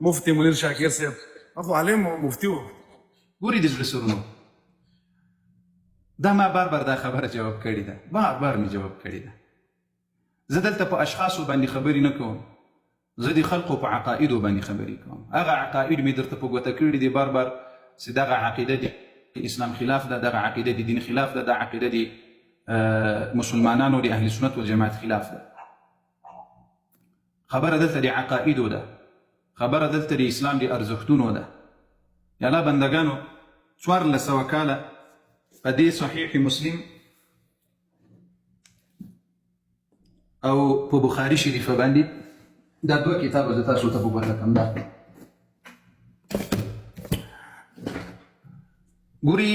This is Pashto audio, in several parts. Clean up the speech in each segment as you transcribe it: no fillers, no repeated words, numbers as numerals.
مفتي منیر شاکر صاحب اخو عالم و مفتي و ګوري د زړه سرونو دا ما بار دا خبره جواب کړې ده، بار مې جواب کړې ده. زه دلته په اشخاصو باندې خبرې نه کوم، زه د خلقو په عقایدو باندې خبرې کوم. هغه عقاید مې درته په ګوته کړي دي بار چې دغه عقیده د اسلام خلاف ده، دغه عقیده د دین خلاف ده، دا عقیده د مسلمانانو د اهل سنت والجماعت خلاف ده. خبره دلته د عقایدو ده، خبره دلته د اسلام د ارزښتونو ده. یا الله بندګانو 1400 کاله په دې صحیح مسلم او په بخاري شریفه باندې دا دوه کتابه د تاسو ته په ګوته کړم. دا ګوري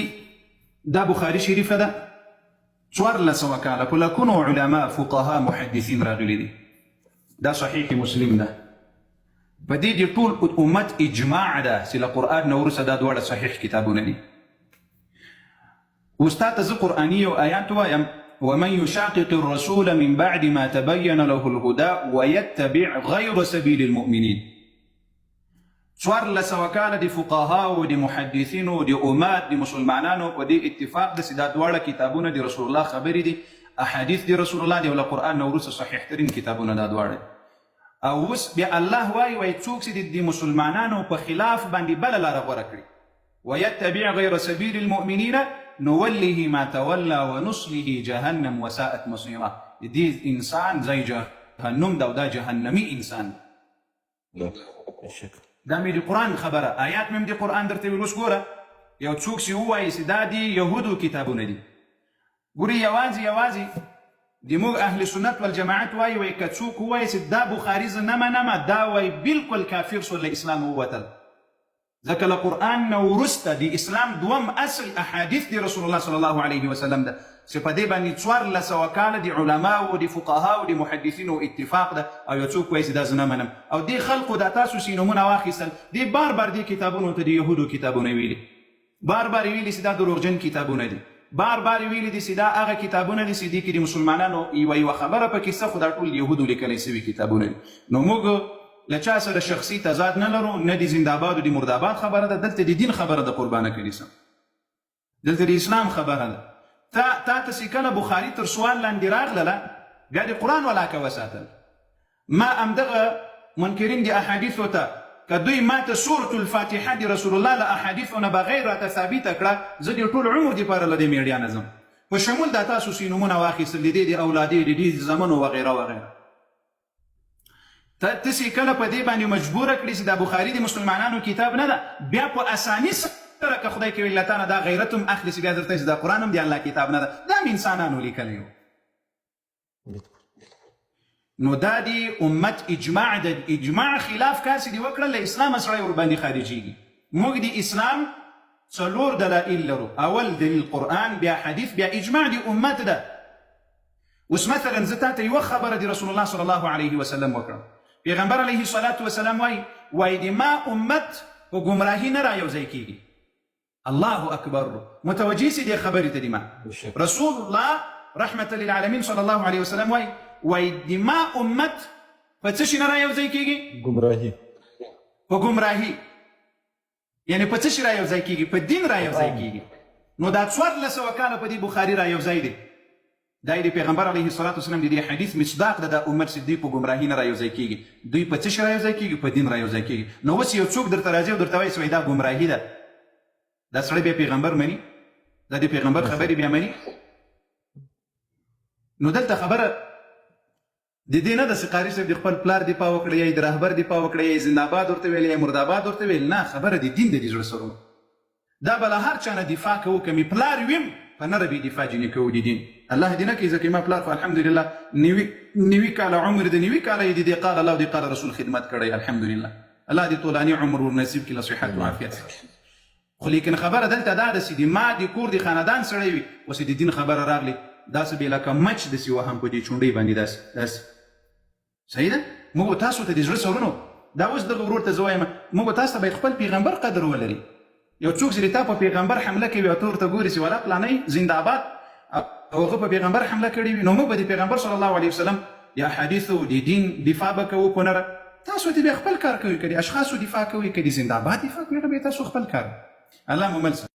دا بخاري شریفه ده 1400 کاله په لکونو علما فقها محدثین راغلي دي. دا صحیح مسلم ده. په دې د ټول امت اجماع ده چې له قرآن نه وروسته دا دواړه صحیح کتابونه دي. استاد ته زه قرآني یو آیات وایم: ومن يشاقق الرسول من بعد ما تبين له الهدى ويتبع غير سبيل المؤمنين. 1400 کاله د فقهاو د محدثینو د امت د مسلمانانو په دې اتفاق ده چې دا دواړه کتابونه د رسول الله خبرې دي، احادیث د رسول الله دي او له قرآن نه وروسته صحیح ترین کتابونه دا دواړه. او اوس بیا الله وایي څوک چې د مسلمانانو په خلاف باندې بله لاره غوره کړي، ويتبع غير سبيل المؤمنين نوله ما تولى ونصله جهنم وساءت مصيره. دې انسان ځای جهنم ده او دا جهنمي انسان. دا مې د قرآن خبره، آیات مې د قرآن درته ویل. اوس ګوره یو څوک چې ووایي چې دا د یهودو کتابونه دي، ګوري یوازې د موږ اهل سنت والجماعت وایي که څوک ووایي چې دا بخاري زه نه منم، دا وایي بالکل کافر شو، له اسلام ووتل. ځکه له قرآن نه وروسته د اسلام دوم اصل احادیث د رسول الله صلی الله علیه وسلم ده چې په دې باندې 1400 کاله د علماو د فقهاو د محدثینو اتفاق ده. او یو څوک وایي چې دا زه نه منم، او دې خلقو دا تاسو چې نومونه واخیستل دې بار دې کتابونو ته د یهودو کتابونه ویلي، بار ویلي چې دا دروغجن کتابونه دي، بار ویلي دي چې دا هغه کتابونه دي چې دې کې د مسلمانانو یوه خبره پکې څه خو دا ټول یهودو لیکلی سوي کتابونه دي. نو موږ له چا سره شخصي تضاد نه لرو، نه د زنده‌باد او د مرده‌باد خبره ده، دلته د دین خبره ده قربانه کلیسا، دلته د اسلام خبره ده. تا ته چې کله بخاري تر سوال لاندې راغلله بیا د قرآن ولاکه وساتل. ما همدغه منکرین د احادیثو ته که دوی ما ته سورة الفاتحه د رسول الله له احادیثو نه بغیر راته ثابته کړه، زه د ټول عمر دپاره له دې میډیا نه ځم، په شمول دا تاسو چې نومونه واخیستل د دې د اولادې د دې زمنو وغیره. ته چې کله په دې باندې مجبوره کړي چې دا بخاري د مسلمانانو کتاب نه ده، بیا په اساني سره که خدای کوي له تانه دا غیرت هم اخلي چې بیا درته چې دا قرآن هم د الله کتاب نه ده، دا هم انسانانو لیکلی و. نو دا د امت اجماع ده. اجماع خلاف کار چې دې وکړه له اسلامه سړی ورباندې خارجېږي. موږ د اسلام 4 دلایل لرو، اول دلیل قرآن، بیا حدیث، بیا اجماع د امت ده. اوس مثلا زه تا ته یوه خبره د رسول الله صلی الله علیه وسلم وکړم. پیغمبر علیه الصلاة والسلام وایي د ما امت په ګمراهي نه رایوځای کېږي. الله اکبر، متوجه سي دې خبرې ته دي. ما رسول الله رحمة للعالمین صلی الله علیه وسلم وایي د ما امت په څه شي نه رایوځای کېږي؟ ګمراهي. په ګمراهي، یعنې په څه شي رایوځای کېږي؟ په دین رایوځای کېږي. نو دا 1400 کاله په دې بخاري رایوځای دی. دا د پیغمبر علیه الصلاة والسلام د دې حدیث مصداق ده. د امت چې دوی په ګمراهي نه رایوځای کېږي، دوی په څه شي رایوځای کېږي؟ په دین رایوځای کېږي. نو اوس یو څوک درته راځي او درته وایي چې دا ګمراهي ده، دا سړی بیا پیغمبر مني؟ دا د پیغمبر خبرې بیا مني؟ نو دلته خبره د دې نه ده چې قاري صاحب د خپل پلار دفاع وکړي، یا د رهبر دفاع وکړي، یا زنده‌باد ورته ویل، یا مرده‌باد ورته ویل. نه، خبره د دین د زړه سرونو. دا به له هر چا نه دفاع کوو، که مې پلار ویم په نه به دفاع ځینې کوو د دین. الله دې نه کوي، ځکه ما پلار خو الحمدلله 90 کاله عمر د 90 کاله یې د دې قال الله او د قال رسول خدمت کړی الحمدلله. الله دې طولاني عمر ورنصیب کړي، له صحت او عافیت. خو لیکن خبره دلته دا ده چې د ما د کور د خاندان سړی وي، اوس د دین خبره راغلې، داسې بې لکه مچ داسې وهم په دې چونډۍ باندې داسې. صحیح ده؟ موږ تاسو ته د زړه سرونو دا اوس دغه ورور ته زه وایم موږ تاسو ته باید خپل پیغمبر قدر ولري. یو څوک چې تا په پیغمبر حمله کوي او ته ورته ګوري چې ولا پلانی زنده‌باد او هغه په پیغمبر حمله کړې وي، نو موږ به د پیغمبر صلی الله علیه وسلم د احادیثو د دین دفاع به کوو. په نره تاسو دې خپل کار کوي، کړي اشخاصو دفاع کوي، کړي زنده‌باد دفاع کوي، به تاسو خپل کار. الله مملس